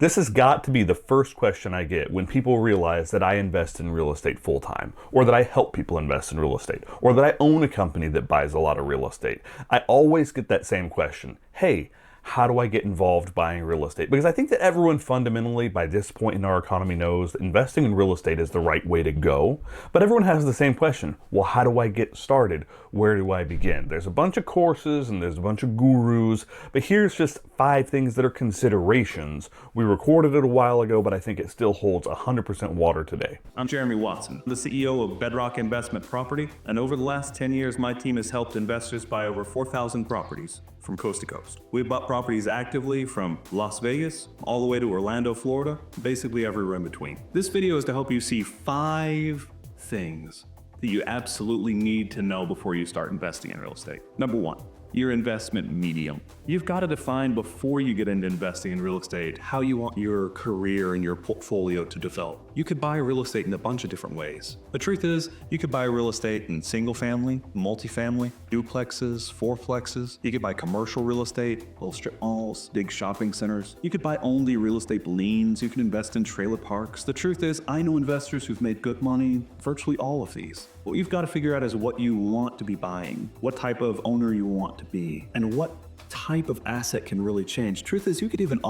This has got to be the first question I get when people realize that I invest in real estate full time, or that I help people invest in real estate, or that I own a company that buys a lot of real estate. I always get that same question. Hey, how do I get involved buying real estate? Because I think that everyone fundamentally by this point in our economy knows that investing in real estate is the right way to go. But everyone has the same question. Well, how do I get started? Where do I begin? There's a bunch of courses and there's a bunch of gurus, but here's just 5 things that are considerations. We recorded it a while ago, but I think it still holds 100% water today. I'm Jeremy Watson, the CEO of Bedrock Investment Property, and over the last 10 years, my team has helped investors buy over 4,000 properties from coast to coast. We've bought properties actively from Las Vegas all the way to Orlando, Florida, basically everywhere in between. This video is to help you see 5 things that you absolutely need to know before you start investing in real estate. Number 1, your investment medium. You've got to define before you get into investing in real estate how you want your career and your portfolio to develop. You could buy real estate in a bunch of different ways. The truth is, you could buy real estate in single family, multifamily, duplexes, fourplexes. You could buy commercial real estate, little strip malls, big shopping centers. You could buy only real estate liens. You can invest in trailer parks. The truth is, I know investors who've made good money, virtually all of these. What you've got to figure out is what you want to be buying, what type of owner you want to be, and what type of asset can really change. Truth is, you could even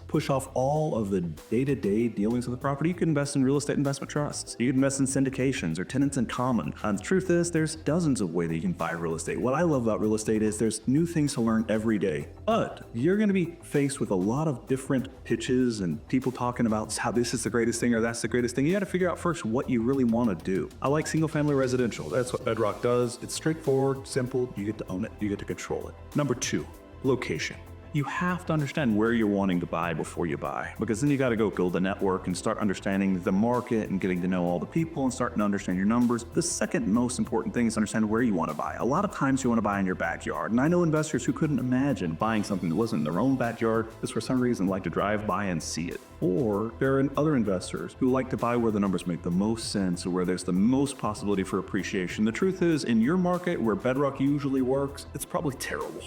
push off all of the day-to-day dealings of the property. You could invest in real estate investment trusts. You could invest in syndications or tenants in common. And the truth is, there's dozens of ways that you can buy real estate. What I love about real estate is there's new things to learn every day. But you're going to be faced with a lot of different pitches and people talking about how this is the greatest thing or that's the greatest thing. You got to figure out first what you really want to do. I like single-family residential. That's what Bedrock does. It's straightforward, simple. You get to own it. You get to control it. Number 2. Location. You have to understand where you're wanting to buy before you buy, because then you got to go build a network and start understanding the market and getting to know all the people and starting to understand your numbers. The second most important thing is understand where you want to buy. A lot of times you want to buy in your backyard, and I know investors who couldn't imagine buying something that wasn't in their own backyard, just for some reason like to drive by and see it. Or there are other investors who like to buy where the numbers make the most sense or where there's the most possibility for appreciation. The truth is, in your market where Bedrock usually works, it's probably terrible.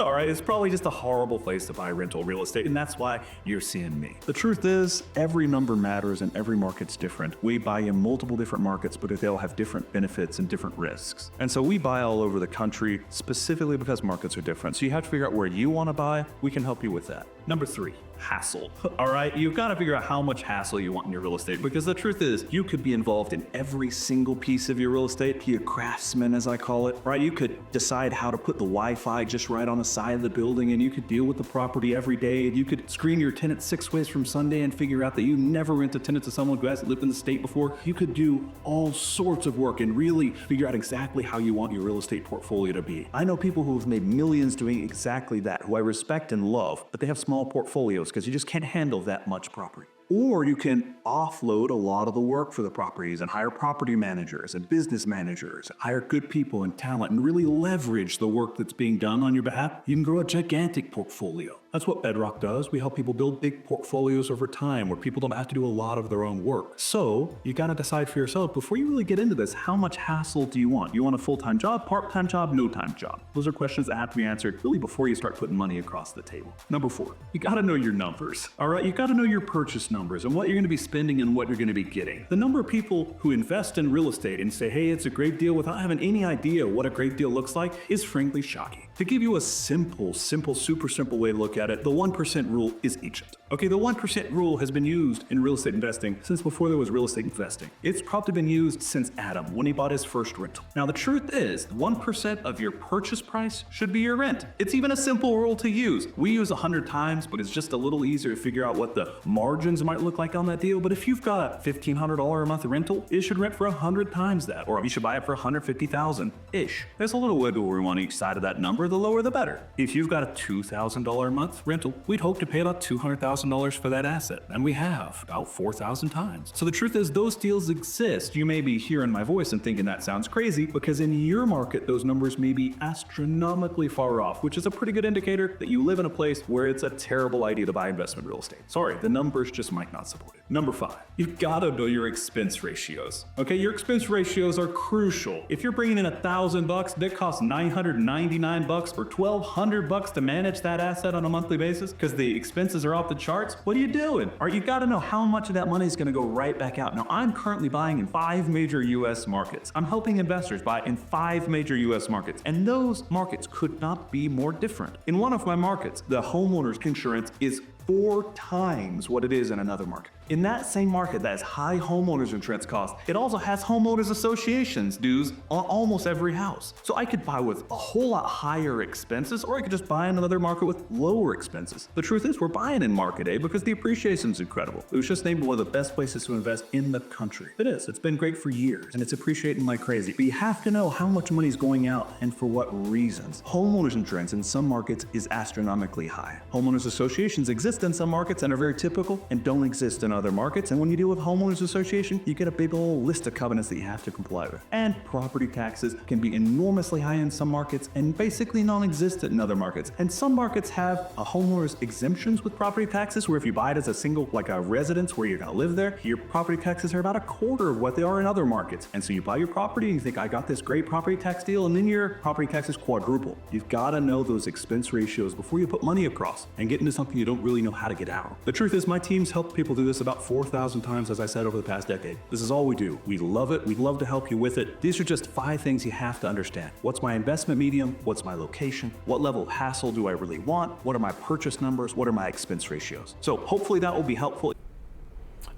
All right, it's probably just a horrible place to buy rental real estate, and that's why you're seeing me. The truth is, every number matters and every market's different. We buy in multiple different markets, but they all have different benefits and different risks. And so we buy all over the country specifically because markets are different. So you have to figure out where you want to buy. We can help you with that. Number 3, hassle. All right, you've got to figure out how much hassle you want in your real estate, because the truth is, you could be involved in every single piece of your real estate, be a craftsman as I call it, right? You could decide how to put the Wi-Fi just right on the side of the building, and you could deal with the property every day, and you could screen your tenants 6 ways from Sunday and figure out that you never rent a tenant to someone who hasn't lived in the state before. You could do all sorts of work and really figure out exactly how you want your real estate portfolio to be. I know people who have made millions doing exactly that, who I respect and love, but they have small portfolios because you just can't handle that much property. Or you can offload a lot of the work for the properties and hire property managers and business managers, hire good people and talent, and really leverage the work that's being done on your behalf. You can grow a gigantic portfolio. That's what Bedrock does. We help people build big portfolios over time where people don't have to do a lot of their own work. So you got to decide for yourself before you really get into this, how much hassle do you want? You want a full-time job, part-time job, no-time job? Those are questions that have to be answered really before you start putting money across the table. Number 4, you got to know your numbers. All right, you got to know your purchase numbers and what you're going to be spending and what you're going to be getting. The number of people who invest in real estate and say, hey, it's a great deal without having any idea what a great deal looks like is frankly shocking. To give you a super simple way to look at it, the 1% rule is ancient. Okay, the 1% rule has been used in real estate investing since before there was real estate investing. It's probably been used since Adam, when he bought his first rental. Now, the truth is, 1% of your purchase price should be your rent. It's even a simple rule to use. We use 100 times, but it's just a little easier to figure out what the margins might look like on that deal. But if you've got a $1,500 a month rental, it should rent for 100 times that, or you should buy it for $150,000-ish. There's a little wiggle room on each side of that number. The lower the better. If you've got a $2,000 a month rental, we'd hope to pay about $200,000 for that asset, and we have about 4,000 times. So the truth is, those deals exist. You may be hearing my voice and thinking that sounds crazy, because in your market, those numbers may be astronomically far off, which is a pretty good indicator that you live in a place where it's a terrible idea to buy investment real estate. Sorry, the numbers just might not support it. Number 5, you've got to know your expense ratios. Okay, your expense ratios are crucial. If you're bringing in $1,000, that costs $999 or $1,200 to manage that asset on a monthly basis because the expenses are off the chart. charts, what are you doing? Or you gotta know how much of that money is gonna go right back out. Now, I'm currently buying in 5 major US markets. I'm helping investors buy in 5 major US markets, and those markets could not be more different. In one of my markets, the homeowner's insurance is 4 times what it is in another market. In that same market that has high homeowners insurance costs, it also has homeowners associations dues on almost every house. So I could buy with a whole lot higher expenses, or I could just buy in another market with lower expenses. The truth is, we're buying in Market A because the appreciation is incredible. It was just named one of the best places to invest in the country. It is. It's been great for years, and it's appreciating like crazy. But you have to know how much money is going out and for what reasons. Homeowners insurance in some markets is astronomically high. Homeowners associations exist in some markets and are very typical and don't exist in other markets. And when you deal with homeowners association, you get a big old list of covenants that you have to comply with. And property taxes can be enormously high in some markets and basically non-existent in other markets. And some markets have a homeowners exemptions with property taxes, where if you buy it as a single, like a residence where you're gonna live there, your property taxes are about a quarter of what they are in other markets. And so you buy your property and you think, I got this great property tax deal, and then your property taxes quadruple. You've gotta know those expense ratios before you put money across and get into something you don't really know how to get out. The truth is, my team's helped people do this about 4,000 times, as I said, over the past decade. This is all we do. We love it. We'd love to help you with it. These are just 5 things you have to understand. What's my investment medium? What's my location? What level of hassle do I really want? What are my purchase numbers? What are my expense ratios? So hopefully that will be helpful.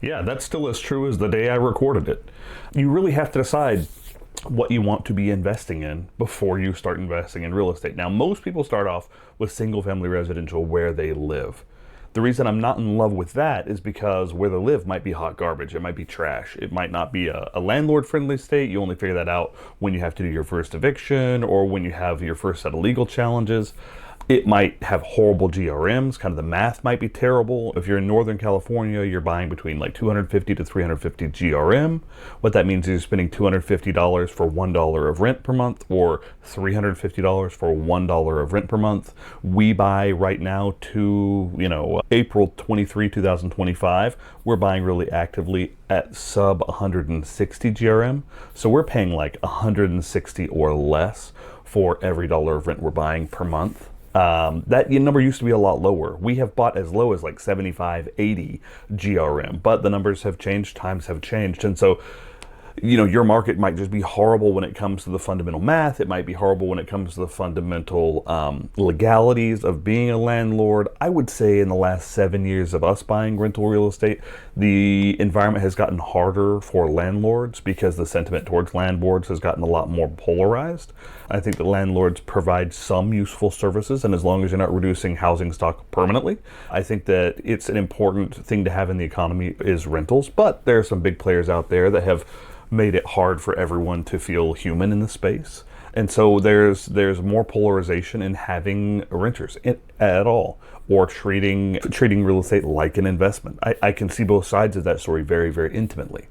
Yeah, that's still as true as the day I recorded it. You really have to decide what you want to be investing in before you start investing in real estate. Now, most people start off with single-family residential where they live. The reason I'm not in love with that is because where they live might be hot garbage. It might be trash. It might not be a landlord-friendly state. You only figure that out when you have to do your first eviction or when you have your first set of legal challenges. It might have horrible GRMs, kind of the math might be terrible. If you're in Northern California, you're buying between like 250 to 350 GRM. What that means is you're spending $250 for $1 of rent per month, or $350 for $1 of rent per month. We buy right now to, April 23, 2025, we're buying really actively at sub 160 GRM. So we're paying like 160 or less for every dollar of rent we're buying per month. That number used to be a lot lower. We have bought as low as like 75, 80 GRM, but the numbers have changed, times have changed. And so, your market might just be horrible when it comes to the fundamental math. It might be horrible when it comes to the fundamental legalities of being a landlord. I would say in the last 7 years of us buying rental real estate, the environment has gotten harder for landlords because the sentiment towards landlords has gotten a lot more polarized. I think that landlords provide some useful services, and as long as you're not reducing housing stock permanently, I think that it's an important thing to have in the economy is rentals. But there are some big players out there that have made it hard for everyone to feel human in the space. And so there's more polarization in having renters at all, or treating real estate like an investment. I can see both sides of that story very, very intimately.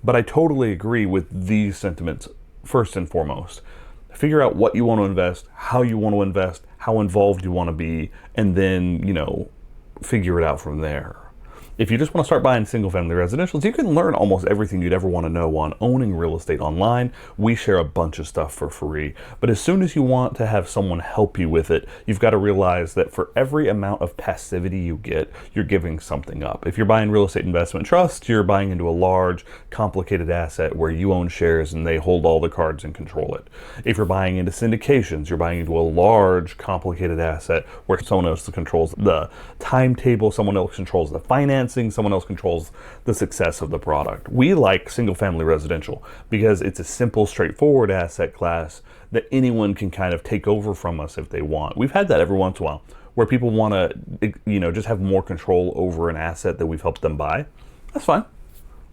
But I totally agree with these sentiments first and foremost. Figure out what you want to invest, how you want to invest, how involved you want to be, and then, figure it out from there. If you just want to start buying single-family residentials, you can learn almost everything you'd ever want to know on owning real estate online. We share a bunch of stuff for free. But as soon as you want to have someone help you with it, you've got to realize that for every amount of passivity you get, you're giving something up. If you're buying real estate investment trust, you're buying into a large, complicated asset where you own shares and they hold all the cards and control it. If you're buying into syndications, you're buying into a large, complicated asset where someone else controls the timetable, someone else controls the finance, someone else controls the success of the product. We like single-family residential because it's a simple, straightforward asset class that anyone can kind of take over from us if they want. We've had that every once in a while where people want to, just have more control over an asset that we've helped them buy. That's fine.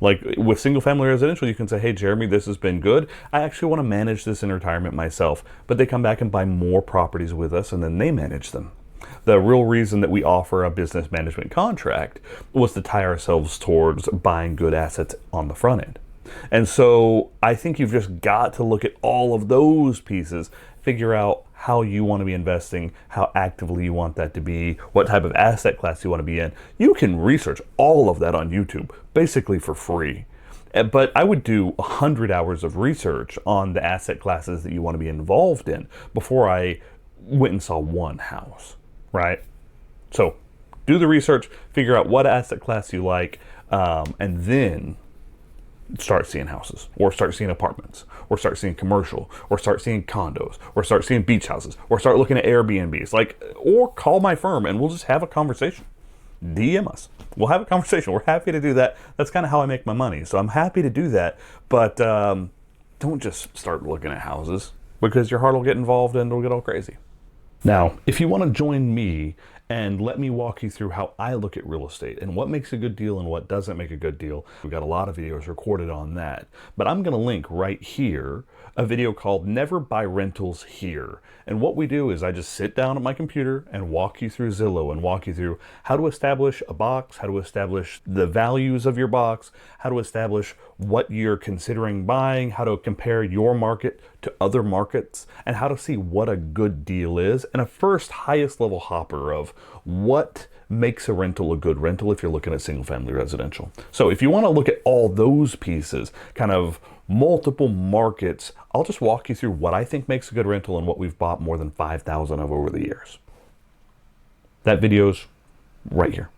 Like with single-family residential, you can say, hey, Jeremy, this has been good. I actually want to manage this in retirement myself. But they come back and buy more properties with us, and then they manage them. The real reason that we offer a business management contract was to tie ourselves towards buying good assets on the front end. And so I think you've just got to look at all of those pieces, figure out how you want to be investing, how actively you want that to be, what type of asset class you want to be in. You can research all of that on YouTube, basically for free. But I would do 100 hours of research on the asset classes that you want to be involved in before I went and saw one house. Right? So Do the research, figure out what asset class you like, and then start seeing houses, or start seeing apartments, or start seeing commercial, or start seeing condos, or start seeing beach houses, or start looking at Airbnbs. Like, or call my firm and we'll just have a conversation. DM us. We'll have a conversation. We're happy to do that. That's kind of how I make my money. So I'm happy to do that. But don't just start looking at houses, because your heart will get involved and it'll get all crazy. Now, if you want to join me and let me walk you through how I look at real estate and what makes a good deal and what doesn't make a good deal, we've got a lot of videos recorded on that. But I'm going to link right here a video called Never Buy Rentals Here. And what we do is I just sit down at my computer and walk you through Zillow and walk you through how to establish a box, how to establish the values of your box, how to establish what you're considering buying, how to compare your market to other markets, and how to see what a good deal is, and a first highest level hopper of what makes a rental a good rental if you're looking at single family residential. So if you want to look at all those pieces, kind of multiple markets, I'll just walk you through what I think makes a good rental and what we've bought more than 5,000 of over the years. That video's right here.